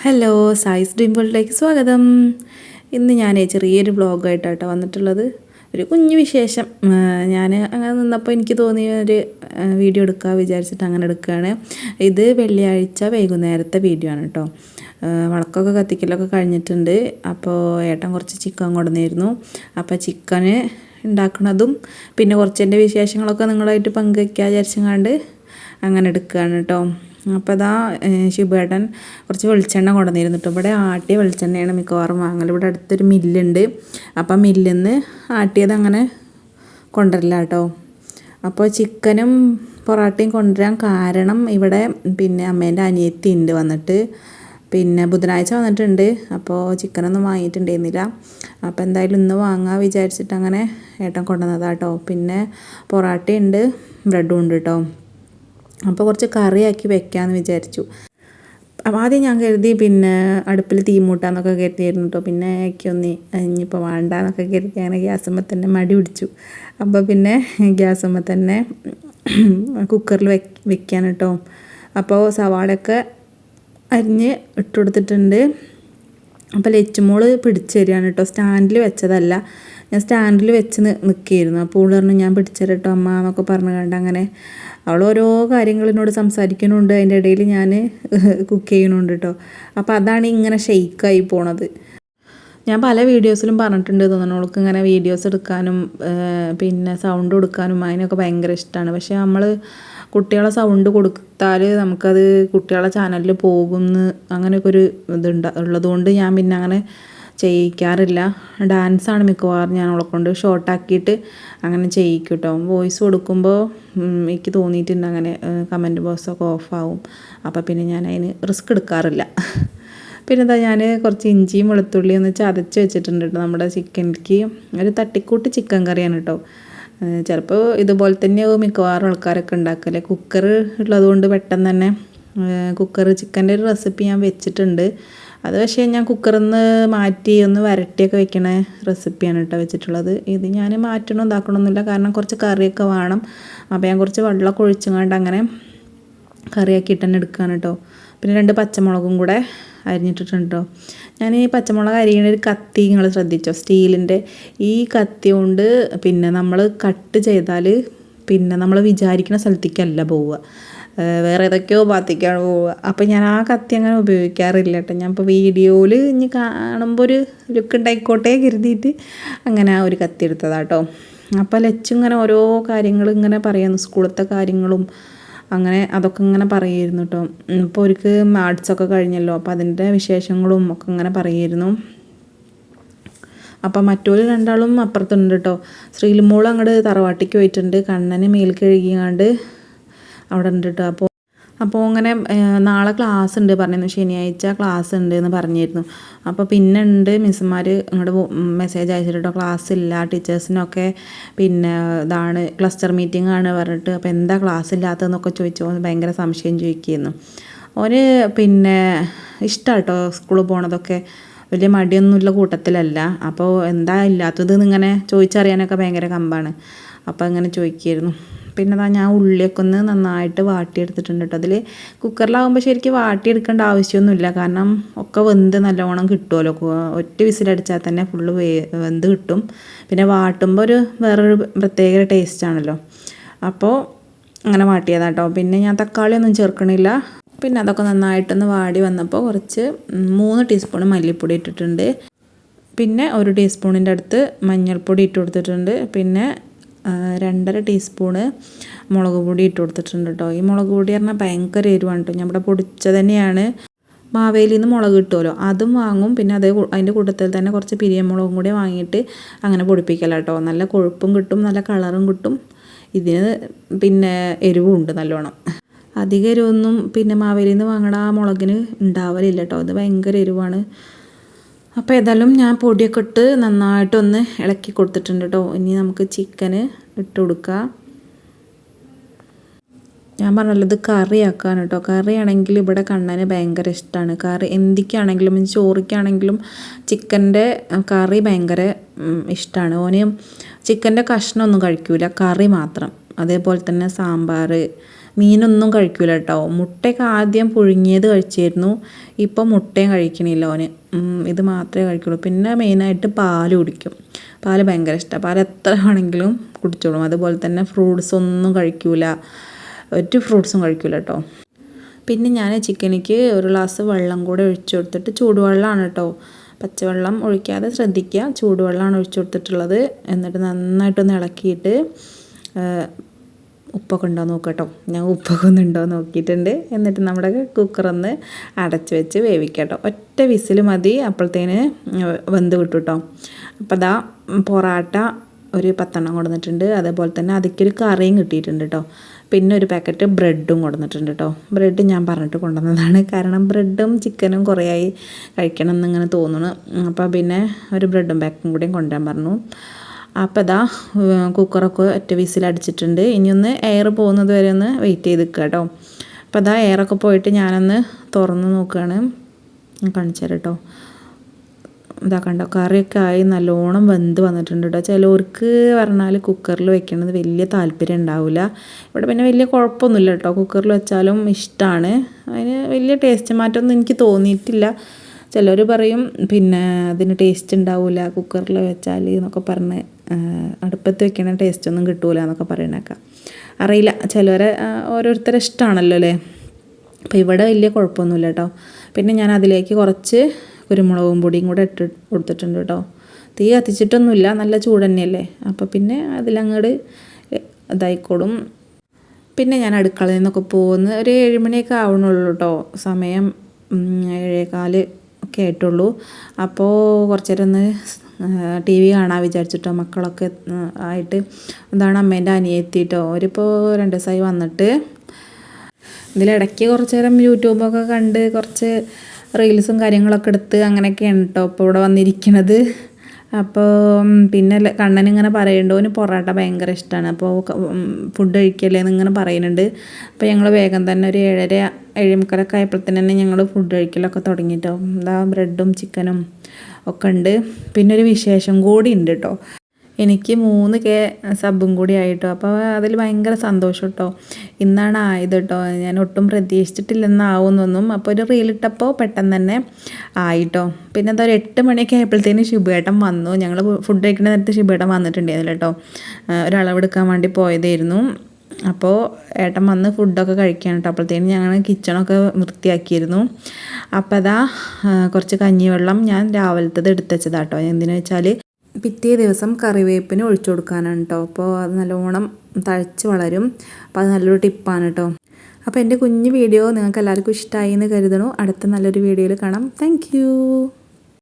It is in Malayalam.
ഹലോ, സായിസ് ഡ്രീം വേൾഡിലേക്ക് സ്വാഗതം. ഇന്ന് ഞാൻ ചെറിയൊരു വ്ളോഗായിട്ടാട്ടോ വന്നിട്ടുള്ളത്. ഒരു കുഞ്ഞു വിശേഷം. ഞാൻ അങ്ങനെ നിന്നപ്പോൾ എനിക്ക് തോന്നിയ ഒരു വീഡിയോ എടുക്കാൻ വിചാരിച്ചിട്ട് അങ്ങനെ എടുക്കുകയാണ്. ഇത് വെള്ളിയാഴ്ച വൈകുന്നേരത്തെ വീഡിയോ ആണ് കേട്ടോ. വിളക്കൊക്കെ കത്തിക്കലൊക്കെ കഴിഞ്ഞിട്ടുണ്ട്. അപ്പോൾ ഏട്ടൻ കുറച്ച് ചിക്കൻ കൊണ്ടുവന്നിരുന്നു. അപ്പോൾ ചിക്കന് ഉണ്ടാക്കുന്നതും പിന്നെ കുറച്ച് എൻ്റെ വിശേഷങ്ങളൊക്കെ നിങ്ങളായിട്ട് പങ്കുവയ്ക്കാൻ വിചാരിച്ചങ്ങാണ്ട് അങ്ങനെ എടുക്കുകയാണ് കേട്ടോ. അപ്പോൾ അതാ ശിവേട്ടൻ കുറച്ച് വെളിച്ചെണ്ണ കൊണ്ടുവന്നിരുന്നു കേട്ടോ. ഇവിടെ ആട്ടിയ വെളിച്ചെണ്ണയാണ് മിക്കവാറും വാങ്ങൽ. ഇവിടെ അടുത്തൊരു മില്ലുണ്ട്. അപ്പം മില്ലിൽ നിന്ന് ആട്ടിയത് അങ്ങനെ കൊണ്ടുവരില്ല കേട്ടോ. അപ്പോൾ ചിക്കനും പൊറാട്ടയും കൊണ്ടുവരാൻ കാരണം ഇവിടെ പിന്നെ അമ്മേൻ്റെ അനിയത്തി ഉണ്ട് വന്നിട്ട്. പിന്നെ ബുധനാഴ്ച വന്നിട്ടുണ്ട്. അപ്പോൾ ചിക്കനൊന്നും വാങ്ങിയിട്ടുണ്ടായിരുന്നില്ല. അപ്പോൾ എന്തായാലും ഇന്ന് വാങ്ങാൻ വിചാരിച്ചിട്ട് അങ്ങനെ ഏട്ടൻ കൊണ്ടുവന്നതാണ് കേട്ടോ. പിന്നെ പൊറാട്ടയുണ്ട്, ബ്രെഡും ഉണ്ട് കേട്ടോ. അപ്പോൾ കുറച്ച് കറിയാക്കി വെക്കാമെന്ന് വിചാരിച്ചു. അപ്പോൾ ആദ്യം ഞാൻ കരുതി പിന്നെ അടുപ്പിൽ തീ മൂട്ടാന്നൊക്കെ കരുതിയായിരുന്നു കേട്ടോ. പിന്നെ എനിക്കൊന്ന് ഇനിയിപ്പോൾ വേണ്ടാന്നൊക്കെ കരുതി അങ്ങനെ ഗ്യാസുമ്മ തന്നെ മടി പിടിച്ചു. അപ്പോൾ പിന്നെ ഗ്യാസുമ്മ തന്നെ കുക്കറിൽ വെക്കാൻ കേട്ടോ. അപ്പോൾ സവാളയൊക്കെ അരിഞ്ഞ് ഇട്ട് കൊടുത്തിട്ടുണ്ട്. അപ്പോൾ ലച്ചുമോള് പിടിച്ച് തരികയാണ് കേട്ടോ. സ്റ്റാൻഡിൽ വെച്ചതല്ല, ഞാൻ സ്റ്റാൻഡിൽ വെച്ച് നിൽക്കുകയായിരുന്നു. അപ്പോൾ അവൾ പറഞ്ഞു ഞാൻ പിടിച്ചത് കേട്ടോ അമ്മ എന്നൊക്കെ പറഞ്ഞു കണ്ട് അങ്ങനെ അവൾ ഓരോ കാര്യങ്ങളിനോട് സംസാരിക്കുന്നുണ്ട്. അതിൻ്റെ ഇടയിൽ ഞാൻ കുക്ക് ചെയ്യുന്നുണ്ട് കേട്ടോ. അപ്പോൾ അതാണ് ഇങ്ങനെ ഷെയ്ക്കായി പോണത്. ഞാൻ പല വീഡിയോസിലും പറഞ്ഞിട്ടുണ്ട് തോന്നുന്നു, അവൾക്ക് ഇങ്ങനെ വീഡിയോസ് എടുക്കാനും പിന്നെ സൗണ്ട് കൊടുക്കാനും അതിനൊക്കെ ഭയങ്കര ഇഷ്ടമാണ്. പക്ഷേ നമ്മൾ കുട്ടികളെ സൗണ്ട് കൊടുത്താൽ നമുക്കത് കുട്ടികളെ ചാനലിൽ പോകുമെന്ന് അങ്ങനെയൊക്കെ ഒരു ഉള്ളതുകൊണ്ട് ഞാൻ പിന്നെ അങ്ങനെ ചെയ്യിക്കാറില്ല. ഡാൻസാണ് മിക്കവാറും ഞാൻ അവളെ കൊണ്ട് ഷോർട്ടാക്കിയിട്ട് അങ്ങനെ ചെയ്യിക്കും കേട്ടോ. വോയിസ് കൊടുക്കുമ്പോൾ എനിക്ക് തോന്നിയിട്ടുണ്ട് അങ്ങനെ കമൻറ്റ് ബോക്സൊക്കെ ഓഫാവും. അപ്പോൾ പിന്നെ ഞാൻ അതിന് റിസ്ക് എടുക്കാറില്ല. പിന്നെ എന്താ ഞാൻ കുറച്ച് ഇഞ്ചിയും വെളുത്തുള്ളിയും ഒന്ന് ചതച്ച് വെച്ചിട്ടുണ്ട് കേട്ടോ. നമ്മുടെ ചിക്കനിലേക്ക് ഒരു തട്ടിക്കൂട്ട് ചിക്കൻ കറിയാണ് കേട്ടോ. ചിലപ്പോൾ ഇതുപോലെ തന്നെയാവും മിക്കവാറും ആൾക്കാരൊക്കെ ഉണ്ടാക്കല്ലേ. കുക്കർ ഉള്ളതുകൊണ്ട് പെട്ടെന്ന് തന്നെ ചിക്കൻ്റെ ഒരു റെസിപ്പി ഞാൻ വെച്ചിട്ടുണ്ട്. അത് പക്ഷേ ഞാൻ കുക്കറിൽ നിന്ന് മാറ്റി ഒന്ന് വരട്ടിയൊക്കെ വെക്കണ റെസിപ്പിയാണ് കേട്ടോ വെച്ചിട്ടുള്ളത്. ഇത് ഞാൻ മാറ്റണം ഇതാക്കണമൊന്നുമില്ല, കാരണം കുറച്ച് കറിയൊക്കെ വേണം. അപ്പോൾ ഞാൻ കുറച്ച് വെള്ളമൊക്കെ ഒഴിച്ചങ്ങാണ്ട് അങ്ങനെ കറിയാക്കിയിട്ട് തന്നെ എടുക്കുകയാണ് കേട്ടോ. പിന്നെ 2 പച്ചമുളകും കൂടെ അരിഞ്ഞിട്ടിട്ടുണ്ട് കേട്ടോ. ഞാൻ ഈ പച്ചമുളക് അരിയണ ഒരു കത്തി നിങ്ങൾ ശ്രദ്ധിച്ചോ, സ്റ്റീലിൻ്റെ ഈ കത്തി കൊണ്ട് പിന്നെ നമ്മൾ കട്ട് ചെയ്താൽ പിന്നെ നമ്മൾ വിചാരിക്കുന്ന സ്ഥലത്തേക്കല്ല പോവുക, വേറെ ഏതൊക്കെയോ ഭാഗത്തേക്കാണ് പോവുക. അപ്പോൾ ഞാൻ ആ കത്തി അങ്ങനെ ഉപയോഗിക്കാറില്ല കേട്ടോ. ഞാൻ ഇപ്പോൾ വീഡിയോയിൽ ഇനി കാണുമ്പോൾ ഒരു ലുക്ക് ഉണ്ടായിക്കോട്ടെ കരുതിയിട്ട് അങ്ങനെ ആ ഒരു കത്തി എടുത്തതാണ് കേട്ടോ. അപ്പോൾ ലച്ചിങ്ങനെ ഓരോ കാര്യങ്ങൾ ഇങ്ങനെ പറയുന്നു, സ്കൂളത്തെ കാര്യങ്ങളും അങ്ങനെ അതൊക്കെ ഇങ്ങനെ പറയുമായിരുന്നു കേട്ടോ. ഇപ്പോൾ അവർക്ക് ആർട്സൊക്കെ കഴിഞ്ഞല്ലോ, അപ്പോൾ അതിൻ്റെ വിശേഷങ്ങളും ഒക്കെ ഇങ്ങനെ പറയുമായിരുന്നു. അപ്പം മറ്റൊരു 2 ആളും അപ്പുറത്തുണ്ട് കേട്ടോ. ശ്രീലുമോൾ അങ്ങോട്ട് തറവാട്ടിക്ക് പോയിട്ടുണ്ട്. കണ്ണന് മേൽ കഴുകിയാണ്ട് അവിടെ ഉണ്ട് കേട്ടോ. അപ്പോൾ അങ്ങനെ നാളെ ക്ലാസ് ഉണ്ട് പറഞ്ഞിരുന്നു, ശനിയാഴ്ച ക്ലാസ് ഉണ്ട് എന്ന് പറഞ്ഞിരുന്നു. അപ്പോൾ പിന്നെ ഉണ്ട് മിസ്സുമാർ അങ്ങോട്ട് മെസ്സേജ് അയച്ചിട്ടോ ക്ലാസ് ഇല്ല ടീച്ചേഴ്സിനൊക്കെ, പിന്നെ ഇതാണ് ക്ലസ്റ്റർ മീറ്റിംഗ് ആണ് പറഞ്ഞിട്ട്. അപ്പോൾ എന്താ ക്ലാസ് ഇല്ലാത്തതെന്നൊക്കെ ചോദിച്ചു. ഭയങ്കര സംശയം ചോദിക്കുന്നു. ഓന് പിന്നെ ഇഷ്ടമാണ് കേട്ടോ സ്കൂളിൽ പോണതൊക്കെ, വലിയ മടിയൊന്നുമില്ല കൂട്ടത്തിലല്ല. അപ്പോൾ എന്താ ഇല്ലാത്തത് എന്നിങ്ങനെ ചോദിച്ചറിയാനൊക്കെ ഭയങ്കര കമ്പാണ്. അപ്പോൾ അങ്ങനെ ചോദിക്കുമായിരുന്നു. പിന്നെ ഞാൻ ഉള്ളിയൊക്കെ ഒന്ന് നന്നായിട്ട് വാട്ടിയെടുത്തിട്ടുണ്ട് കേട്ടോ. അതിൽ കുക്കറിലാകുമ്പോൾ ശരിക്കും വാട്ടിയെടുക്കേണ്ട ആവശ്യമൊന്നുമില്ല, കാരണം ഒക്കെ വെന്ത് നല്ലോണം കിട്ടുമല്ലോ. ഒറ്റ വിസിലടിച്ചാൽ തന്നെ ഫുള്ള് വെന്ത് കിട്ടും. പിന്നെ വാട്ടുമ്പോൾ ഒരു വേറൊരു പ്രത്യേക ടേസ്റ്റാണല്ലോ. അപ്പോൾ അങ്ങനെ വാട്ടിയതാണ് കേട്ടോ. പിന്നെ ഞാൻ തക്കാളിയൊന്നും ചേർക്കണില്ല. പിന്നെ അതൊക്കെ നന്നായിട്ടൊന്ന് വാടി വന്നപ്പോൾ കുറച്ച് 3 ടീസ്പൂൺ മല്ലിപ്പൊടി ഇട്ടിട്ടുണ്ട്. പിന്നെ 1 ടീസ്പൂണിൻ്റെ അടുത്ത് മഞ്ഞൾപ്പൊടി ഇട്ട് കൊടുത്തിട്ടുണ്ട്. പിന്നെ 2.5 ടീസ്പൂണ് മുളക് പൊടി ഇട്ട് കൊടുത്തിട്ടുണ്ട് കേട്ടോ. ഈ മുളക് പൊടി പറഞ്ഞാൽ ഭയങ്കര എരിവാണ് കേട്ടോ. നമ്മുടെ പൊടിച്ചത് തന്നെയാണ്. മാവേലിയിൽ നിന്ന് മുളക് കിട്ടുമല്ലോ, അതും വാങ്ങും. പിന്നെ അതിൻ്റെ കൂട്ടത്തിൽ തന്നെ കുറച്ച് പിരിയമുളകും കൂടി വാങ്ങിയിട്ട് അങ്ങനെ പൊടിപ്പിക്കല കേട്ടോ. നല്ല കൊഴുപ്പും കിട്ടും, നല്ല കളറും കിട്ടും. ഇതിന് പിന്നെ എരിവും ഉണ്ട് നല്ലോണം. അധികം എരിവൊന്നും പിന്നെ മാവേലിയിൽ നിന്ന് വാങ്ങണ ആ മുളകിന് ഉണ്ടാവലില്ല കേട്ടോ. അത് ഭയങ്കര എരിവാണ്. അപ്പോൾ ഏതായാലും ഞാൻ പൊടിയൊക്കെ ഇട്ട് നന്നായിട്ടൊന്ന് ഇളക്കി കൊടുത്തിട്ടുണ്ട് കേട്ടോ. ഇനി നമുക്ക് ചിക്കന് ഇട്ട് കൊടുക്കാം. ഞാൻ പറഞ്ഞല്ലോ ഇത് കറിയാക്കാൻ കേട്ടോ. കറിയാണെങ്കിൽ ഇവിടെ കണ്ണന് ഭയങ്കര ഇഷ്ടമാണ്. കറി എന്തൊക്കെയാണെങ്കിലും ചോറിക്കാണെങ്കിലും ചിക്കൻ്റെ കറി ഭയങ്കര ഇഷ്ടമാണ്. ഓന് ചിക്കൻ്റെ കഷ്ണമൊന്നും കഴിക്കൂല, കറി മാത്രം. അതേപോലെ തന്നെ സാമ്പാർ, മീനൊന്നും കഴിക്കില്ല കേട്ടോ. മുട്ടയൊക്കെ ആദ്യം പുഴുങ്ങിയത് കഴിച്ചിരുന്നു, ഇപ്പം മുട്ടയും കഴിക്കണില്ല ഓന്. ഇത് മാത്രമേ കഴിക്കുള്ളൂ. പിന്നെ മെയിനായിട്ട് പാൽ കുടിക്കും. പാൽ ഭയങ്കര ഇഷ്ടമാണ്. പാൽ എത്ര ആണെങ്കിലും കുടിച്ചോളും. അതുപോലെ തന്നെ ഫ്രൂട്ട്സ് ഒന്നും കഴിക്കില്ല, ഒരു ഫ്രൂട്ട്സും കഴിക്കില്ല കേട്ടോ. പിന്നെ ഞാൻ ചിക്കനിക്ക് ഒരു ഗ്ലാസ് വെള്ളം കൂടെ ഒഴിച്ചു കൊടുത്തിട്ട്, ചൂടുവെള്ളമാണ് കേട്ടോ, പച്ചവെള്ളം ഒഴിക്കാതെ ശ്രദ്ധിക്കുക, ചൂടുവെള്ളമാണ് ഒഴിച്ചു കൊടുത്തിട്ടുള്ളത്. എന്നിട്ട് നന്നായിട്ടൊന്ന് ഇളക്കിയിട്ട് ഉപ്പൊക്കെ ഉണ്ടോ നോക്കുക കേട്ടോ. ഞാൻ ഉപ്പൊക്കെ ഒന്ന് ഉണ്ടോ നോക്കിയിട്ടുണ്ട്. എന്നിട്ട് നമ്മുടെ കുക്കറൊന്ന് അടച്ച് വെച്ച് വേവിക്കുക കേട്ടോ. ഒറ്റ വിസിൽ മതി, അപ്പോഴത്തേന് വെന്ത് കിട്ടും കേട്ടോ. അപ്പോൾ അതാ പൊറാട്ട ഒരു 10 കൊടുത്തിട്ടുണ്ട്. അതേപോലെ തന്നെ അതിക്കൊരു കറിയും കിട്ടിയിട്ടുണ്ട് കേട്ടോ. പിന്നെ ഒരു പാക്കറ്റ് ബ്രെഡും കൊടുത്തിട്ടുണ്ട് കേട്ടോ. ബ്രെഡ് ഞാൻ പറഞ്ഞിട്ട് കൊണ്ടുവന്നതാണ്, കാരണം ബ്രെഡും ചിക്കനും കുറേ ആയി കഴിക്കണം എന്നിങ്ങനെ തോന്നുന്നു. അപ്പോൾ പിന്നെ ഒരു ബ്രെഡും പാക്കും കൂടിയും കൊണ്ടുവരാൻ പറഞ്ഞു. അപ്പോൾ ഇതാ കുക്കറൊക്കെ ഒറ്റ വിസിലടിച്ചിട്ടുണ്ട്. ഇനിയൊന്ന് എയർ പോകുന്നത് വരെ ഒന്ന് വെയിറ്റ് ചെയ്ത് നിൽക്കുക കേട്ടോ. അപ്പോൾ അതാ എയറൊക്കെ പോയിട്ട് ഞാനൊന്ന് തുറന്ന് നോക്കുകയാണ്, കാണിച്ചു തരാം കേട്ടോ. ഇതാ കണ്ടോ, കറിയൊക്കെ ആയി നല്ലോണം വെന്ത് വന്നിട്ടുണ്ട് കേട്ടോ. ചിലവർക്ക് പറഞ്ഞാൽ കുക്കറിൽ വെക്കണത് വലിയ താല്പര്യം ഉണ്ടാവില്ല. ഇവിടെ പിന്നെ വലിയ കുഴപ്പമൊന്നുമില്ല കേട്ടോ, കുക്കറിൽ വെച്ചാലും ഇഷ്ടമാണ്. അതിന് വലിയ ടേസ്റ്റ് മാറ്റമൊന്നും എനിക്ക് തോന്നിയിട്ടില്ല. ചിലർ പറയും പിന്നെ അതിന് ടേസ്റ്റ് ഉണ്ടാവില്ല കുക്കറിൽ വെച്ചാൽ എന്നൊക്കെ പറഞ്ഞ്, അടുപ്പത്ത് വെക്കണ ടേസ്റ്റൊന്നും കിട്ടൂല എന്നൊക്കെ പറയണേക്കാം. അറിയില്ല, ചിലവരെ ഓരോരുത്തരെ ഇഷ്ടമാണല്ലോ അല്ലേ. അപ്പോൾ ഇവിടെ വലിയ കുഴപ്പമൊന്നുമില്ല കേട്ടോ. പിന്നെ ഞാൻ അതിലേക്ക് കുറച്ച് കുരുമുളകും പൊടിയും കൂടെ ഇട്ട് കൊടുത്തിട്ടുണ്ട് കേട്ടോ. തീ കത്തിച്ചിട്ടൊന്നുമില്ല, നല്ല ചൂട് തന്നെയല്ലേ. അപ്പോൾ പിന്നെ അതിലങ്ങോട്ട് ഇതായിക്കോളും. പിന്നെ ഞാൻ അടുക്കളയിൽ നിന്നൊക്കെ പോകുന്നത് ഒരു 7 മണിയൊക്കെ ആവണുള്ളൂ കേട്ടോ. സമയം 7:15 ഒക്കെ ആയിട്ടുള്ളൂ. അപ്പോൾ കുറച്ച് നേരം ഒന്ന് TV കാണാൻ വിചാരിച്ചിട്ടോ, മക്കളൊക്കെ ആയിട്ട്. എന്താണ് അമ്മേൻ്റെ അനിയെത്തിയിട്ടോ, അവരിപ്പോൾ 2 ദിവസമായി വന്നിട്ട്. ഇതിലിടയ്ക്ക് കുറച്ച് നേരം യൂട്യൂബൊക്കെ കണ്ട് കുറച്ച് റീൽസും കാര്യങ്ങളൊക്കെ എടുത്ത് അങ്ങനെയൊക്കെയാണ് കേട്ടോ ഇപ്പോൾ ഇവിടെ വന്നിരിക്കുന്നത്. അപ്പോൾ പിന്നെ കണ്ണനിങ്ങനെ പറയുന്നുണ്ട്, ഓന് പൊറോട്ട ഭയങ്കര ഇഷ്ടമാണ്, അപ്പോൾ ഫുഡ് കഴിക്കല്ലേ എന്നിങ്ങനെ പറയുന്നുണ്ട്. അപ്പോൾ ഞങ്ങൾ വേഗം തന്നെ ഒരു 7:30 7:45 ആയപ്പോഴത്തേന് തന്നെ ഞങ്ങൾ ഫുഡ് കഴിക്കലൊക്കെ തുടങ്ങിയിട്ടോ. എന്താ ബ്രെഡും ചിക്കനും ഒക്കെ ഉണ്ട്. പിന്നെ ഒരു വിശേഷം കൂടി ഉണ്ട് കേട്ടോ, എനിക്ക് 3K സബും കൂടി ആയിട്ടോ. അപ്പോൾ അതിൽ ഭയങ്കര സന്തോഷം കേട്ടോ. ഇന്നാണ് ആയത് കേട്ടോ, ഞാൻ ഒട്ടും പ്രതീക്ഷിച്ചിട്ടില്ലെന്നാവുന്നൊന്നും. അപ്പോൾ ഒരു റീലിട്ടപ്പോൾ പെട്ടെന്ന് തന്നെ ആയിട്ടോ. പിന്നെ എന്താ ഒരു 8 മണിയൊക്കെ ആയപ്പോഴത്തേന് ശിബുവേട്ടൻ വന്നു. ഞങ്ങൾ ഫുഡ് കഴിക്കുന്ന നേരത്ത് ശിബുവേട്ടൻ വന്നിട്ടുണ്ടായിരുന്നില്ല കേട്ടോ, ഒരളവെടുക്കാൻ വേണ്ടി പോയതായിരുന്നു. അപ്പോൾ ഏട്ടൻ വന്ന് ഫുഡൊക്കെ കഴിക്കാൻ കേട്ടോ. അപ്പോഴത്തേനും ഞങ്ങൾ കിച്ചണൊക്കെ വൃത്തിയാക്കിയിരുന്നു. അപ്പോൾ അതാ കുറച്ച് കഞ്ഞിവെള്ളം ഞാൻ രാവിലത്തേത് എടുത്ത് വെച്ചതാട്ടോ. എന്തിനാ വെച്ചാൽ പിറ്റേ ദിവസം കറിവേപ്പിന് ഒഴിച്ചു കൊടുക്കാനാണ് കേട്ടോ. അപ്പോൾ അത് നല്ലോണം തഴച്ച് വളരും. അപ്പോൾ അത് നല്ലൊരു ടിപ്പാണ് കേട്ടോ. അപ്പോൾ എൻ്റെ കുഞ്ഞു വീഡിയോ നിങ്ങൾക്ക് എല്ലാവർക്കും ഇഷ്ടമായി എന്ന് കരുതണു. അടുത്ത നല്ലൊരു വീഡിയോയിൽ കാണാം. താങ്ക്